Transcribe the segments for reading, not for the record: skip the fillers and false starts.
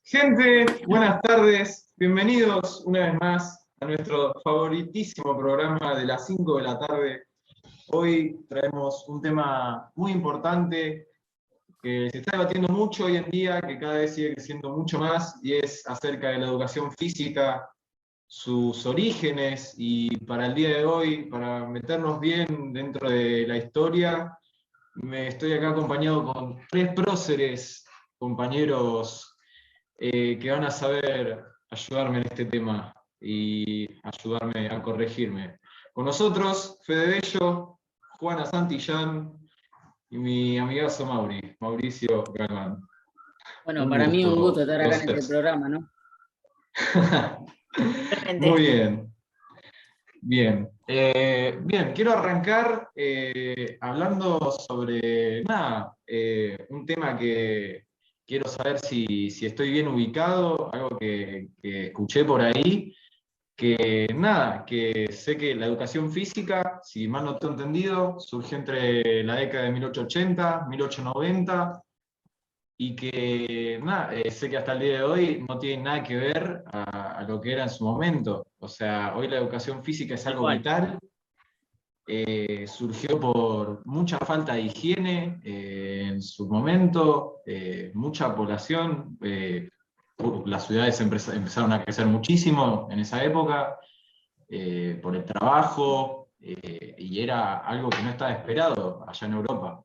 Gente, buenas tardes, bienvenidos una vez más a nuestro favoritísimo programa de las 5 de la tarde. Hoy traemos un tema muy importante que se está debatiendo mucho hoy en día, que cada vez sigue creciendo mucho más, y es acerca de la educación física, sus orígenes, y para el día de hoy, para meternos bien dentro de la historia, estoy acá acompañado con tres próceres, compañeros que van a saber ayudarme en este tema y ayudarme a corregirme. Con nosotros, Fede Bello, Juana Santillán y mi amigazo Mauricio Galván. Bueno, Un para mí es un gusto gusto, estar acá en este programa, ¿no? Muy bien. Bien, quiero arrancar hablando sobre un tema que quiero saber si estoy bien ubicado, algo que escuché por ahí, que sé que la educación física, si mal no tengo entendido, surgió entre la década de 1880, 1890, y que sé que hasta el día de hoy no tiene nada que ver a lo que era en su momento. O sea, hoy la educación física es algo Igual. vital, surgió por mucha falta de higiene en su momento, mucha población, las ciudades empezaron a crecer muchísimo en esa época, por el trabajo, y era algo que no estaba esperado allá en Europa.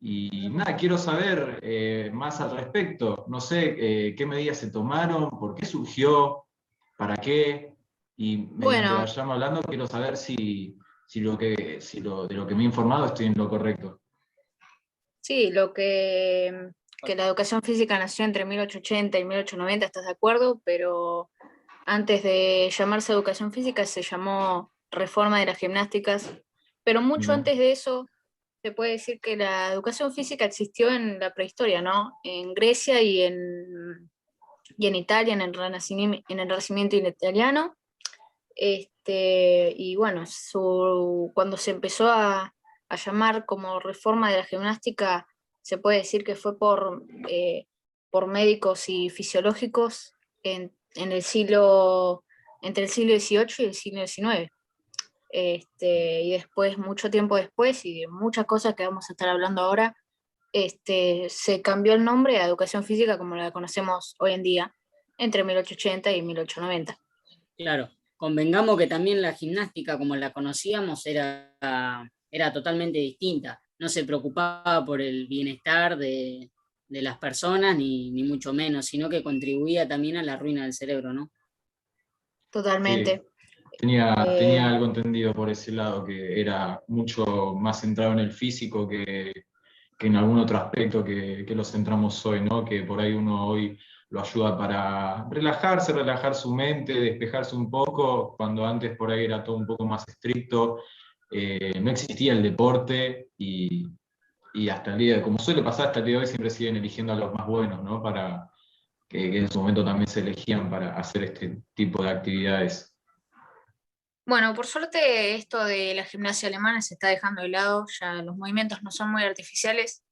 Y quiero saber más al respecto. No sé qué medidas se tomaron, por qué surgió, para qué. Y mediante Bueno, vayamos hablando, quiero saber de lo que me he informado estoy en lo correcto. sí, que la educación física nació entre 1880 y 1890, ¿estás de acuerdo? Pero antes de llamarse educación física se llamó reforma de las gimnásticas, pero mucho Bien. antes de eso se puede decir que la educación física existió en la prehistoria, ¿no? En Grecia y en Italia, en el Renacimiento italiano. Y bueno, cuando se empezó a llamar como reforma de la gimnástica, se puede decir que fue por médicos y fisiológicos en el entre el siglo XVIII y el siglo XIX. Y después, mucho tiempo después, y de muchas cosas que vamos a estar hablando ahora, se cambió el nombre a educación física como la conocemos hoy en día, entre 1880 y 1890. Claro, convengamos que también la gimnástica, como la conocíamos, era totalmente distinta. No se preocupaba por el bienestar de las personas, ni mucho menos, sino que contribuía también a la ruina del cerebro, ¿no? Sí, Totalmente. tenía algo entendido por ese lado, que era mucho más centrado en el físico que en algún otro aspecto que lo centramos hoy, ¿no? Que por ahí uno hoy lo ayuda para relajarse, relajar su mente, despejarse un poco, cuando antes por ahí era todo un poco más estricto, no existía el deporte y hasta el día, como suele pasar hasta el día de hoy, siempre siguen eligiendo a los más buenos, ¿no? Para que en su momento también se elegían para hacer este tipo de actividades. Bueno, por suerte esto de la gimnasia alemana se está dejando de lado, ya los movimientos no son muy artificiales,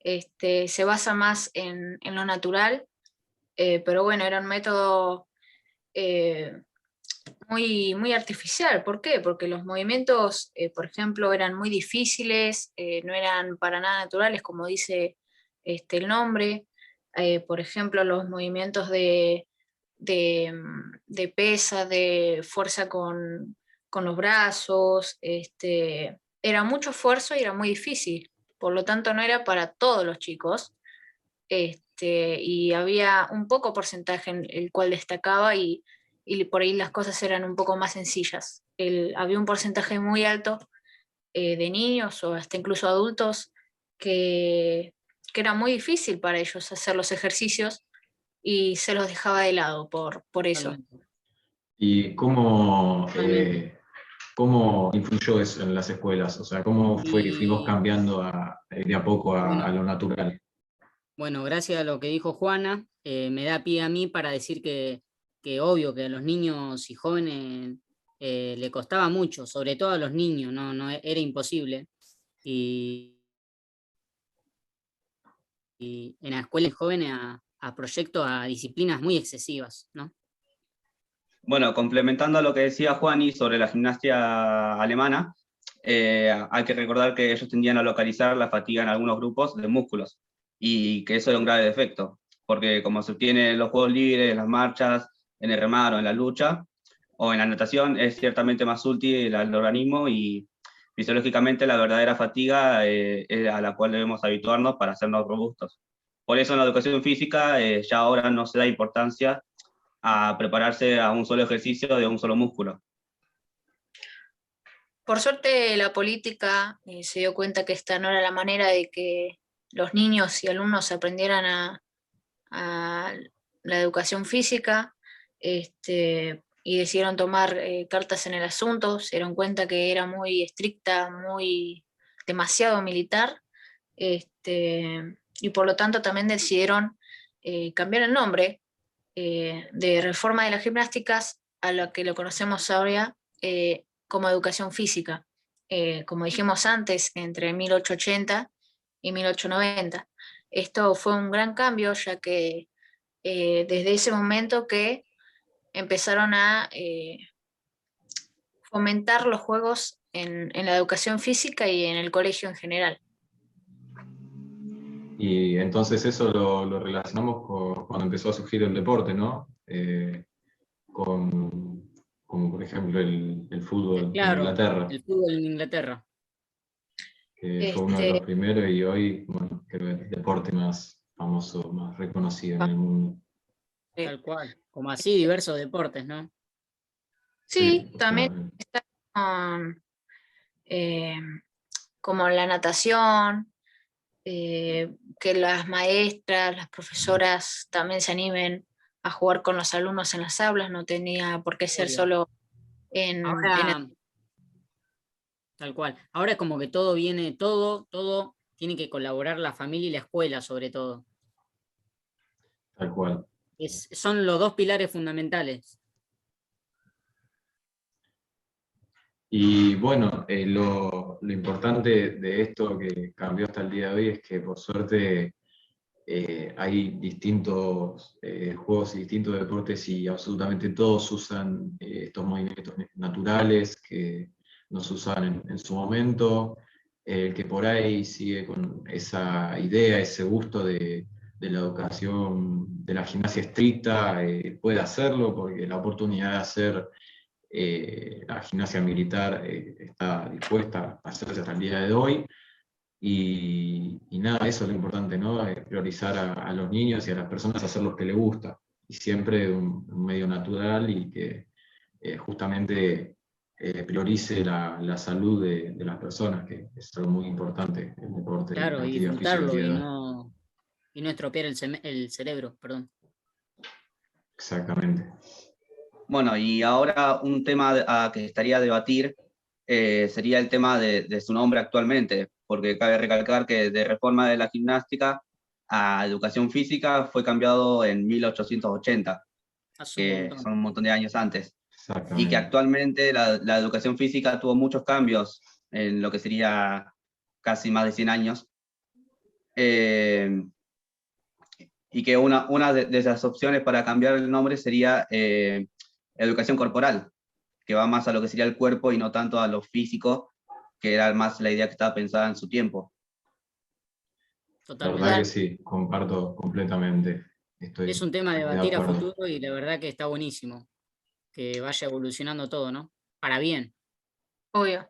se basa más en lo natural, pero bueno, era un método eh, muy artificial. ¿Por qué? Porque los movimientos, por ejemplo, eran muy difíciles, no eran para nada naturales, como dice el nombre. Por ejemplo, los movimientos de pesa, de fuerza con los brazos, era mucho esfuerzo y era muy difícil. Por lo tanto, no era para todos los chicos. Y había un poco porcentaje en el cual destacaba y por ahí las cosas eran un poco más sencillas. Había un porcentaje muy alto de niños o hasta incluso adultos que era muy difícil para ellos hacer los ejercicios y se los dejaba de lado por eso. Totalmente. ¿Y Totalmente. cómo influyó eso en las escuelas? O sea, ¿cómo fue que fuimos Y cambiando de a poco a bueno, lo natural? bueno, gracias a lo que dijo Juana, me da pie a mí para decir que obvio que a los niños y jóvenes le costaba mucho, sobre todo a los niños, no era imposible. Y en la escuela de jóvenes a proyectos, a disciplinas muy excesivas, ¿no? Bueno, complementando a lo que decía Juani sobre la gimnasia alemana, hay que recordar que ellos tendían a localizar la fatiga en algunos grupos de músculos, y que eso era un grave defecto, porque como se obtiene en los juegos libres, en las marchas, en el remar o en la lucha, o en la natación, es ciertamente más útil al organismo, y fisiológicamente la verdadera fatiga es a la cual debemos habituarnos para hacernos robustos. Por eso en la educación física ya ahora no se da importancia a prepararse a un solo ejercicio de un solo músculo. Por suerte la política se dio cuenta que esta no era la manera de que los niños y alumnos aprendieran a la educación física, y decidieron tomar cartas en el asunto, se dieron cuenta que era muy estricta, demasiado militar, y por lo tanto también decidieron cambiar el nombre de reforma de las gimnásticas a lo que lo conocemos ahora como educación física. Como dijimos antes, entre 1880 y 1890. Esto fue un gran cambio, ya que desde ese momento que empezaron a fomentar los juegos en la educación física y en el colegio en general. Y entonces eso lo relacionamos con cuando empezó a surgir el deporte, ¿no? Como por ejemplo el fútbol en Claro, Inglaterra, el fútbol en Inglaterra. que fue uno de los primeros y hoy, bueno, creo que es el deporte más famoso, más reconocido en el mundo. Tal cual. Como así diversos deportes, ¿no? Sí, también Justamente. está con, como la natación, que las maestras, las profesoras también se animen a jugar con los alumnos en las aulas, no tenía por qué ser Obvio. solo en Ahora, tal cual. Ahora es como que todo viene, todo tiene que colaborar la familia y la escuela, sobre todo. Tal cual. Son los dos pilares fundamentales. Y bueno, lo importante de esto que cambió hasta el día de hoy es que por suerte hay distintos juegos y distintos deportes y absolutamente todos usan estos movimientos naturales que no se usaban en su momento. El que por ahí sigue con esa idea, ese gusto de la educación, de la gimnasia estricta, puede hacerlo porque la oportunidad de hacer la gimnasia militar está dispuesta a hacerse hasta el día de hoy. Y nada, eso es lo importante, ¿no? Priorizar a los niños y a las personas a hacer lo que les gusta. Y siempre un medio natural y que justamente priorice la salud de las personas, que es algo muy importante, el deporte y Claro, la y actividad física el disfrutarlo día y de hoy. no estropear el cerebro, perdón. Exactamente. Bueno, y ahora un tema que estaría a debatir sería el tema de su nombre actualmente, porque cabe recalcar que de reforma de la gimnástica a educación física fue cambiado en 1880, Hace un que montón. son un montón de años antes, y que Exactamente. actualmente la educación física tuvo muchos cambios en lo que sería casi más de 100 años, y que una de esas opciones para cambiar el nombre sería educación corporal, que va más a lo que sería el cuerpo y no tanto a lo físico, que era más la idea que estaba pensada en su tiempo. La Totalmente. verdad que sí, comparto completamente. Estoy Es un tema a de debatir a acuerdo. futuro y la verdad que está buenísimo. Que vaya evolucionando todo, ¿no? Para bien. obvio.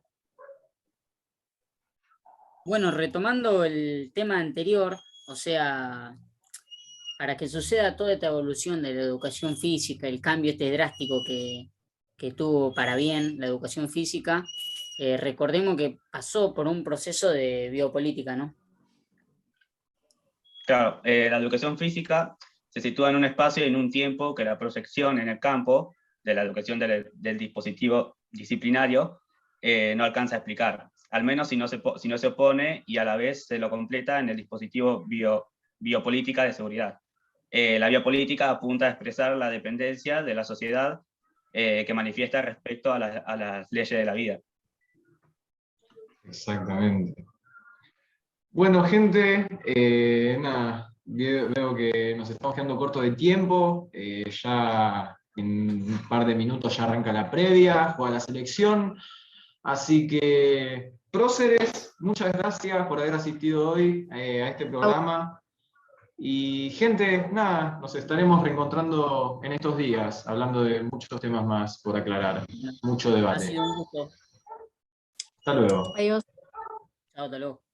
Bueno, retomando el tema anterior, o sea, para que suceda toda esta evolución de la educación física, el cambio este drástico que tuvo para bien la educación física, recordemos que pasó por un proceso de biopolítica, ¿no? Claro, la educación física se sitúa en un espacio y en un tiempo que la proyección en el campo de la educación del dispositivo disciplinario no alcanza a explicar, al menos si no se opone y a la vez se lo completa en el dispositivo biopolítica de seguridad. La biopolítica apunta a expresar la dependencia de la sociedad que manifiesta respecto a las leyes de la vida. Exactamente. Bueno, gente, nada, Veo que nos estamos quedando cortos de tiempo, ya en un par de minutos ya arranca la previa, juega la selección, así que, próceres, muchas gracias por haber asistido hoy a este programa. Y gente, nada, nos estaremos reencontrando en estos días, hablando de muchos temas más por aclarar, mucho Ha debate. sido un gusto. Hasta luego. Adiós. Chao, hasta luego.